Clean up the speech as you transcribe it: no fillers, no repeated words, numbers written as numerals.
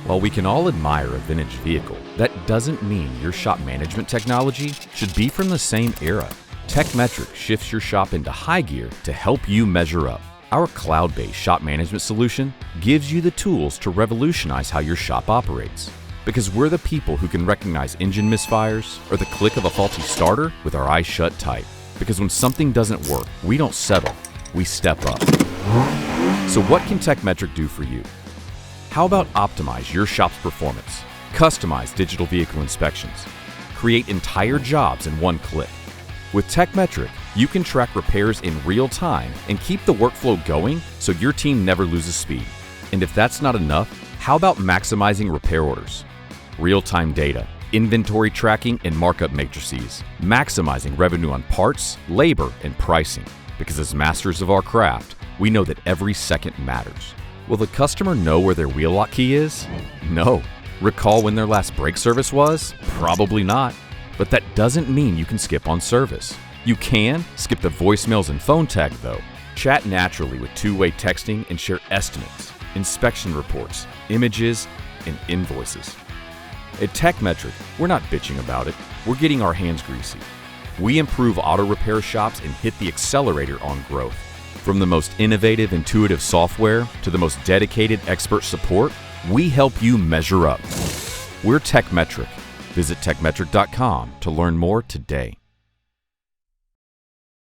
While we can all admire a vintage vehicle, that doesn't mean your shop management technology should be from the same era. Tekmetric shifts your shop into high gear to help you measure up. Our cloud-based shop management solution gives you the tools to revolutionize how your shop operates. Because we're the people who can recognize engine misfires or the click of a faulty starter with our eyes shut tight. Because when something doesn't work, we don't settle, we step up. So what can Tekmetric do for you? How about optimize your shop's performance, customize digital vehicle inspections, create entire jobs in one click? With Tekmetric, you can track repairs in real time and keep the workflow going so your team never loses speed. And if that's not enough, how about maximizing repair orders? Real-time data, inventory tracking, and markup matrices, maximizing revenue on parts, labor, and pricing. Because as masters of our craft, we know that every second matters. Will the customer know where their wheel lock key is? No. Recall when their last brake service was? Probably not. But that doesn't mean you can skip on service. You can skip the voicemails and phone tag though. Chat naturally with two-way texting and share estimates, inspection reports, images, and invoices. At Tekmetric, we're not bitching about it, we're getting our hands greasy. We improve auto repair shops and hit the accelerator on growth. From the most innovative, intuitive software to the most dedicated expert support, we help you measure up. We're Tekmetric. Visit tekmetric.com to learn more today.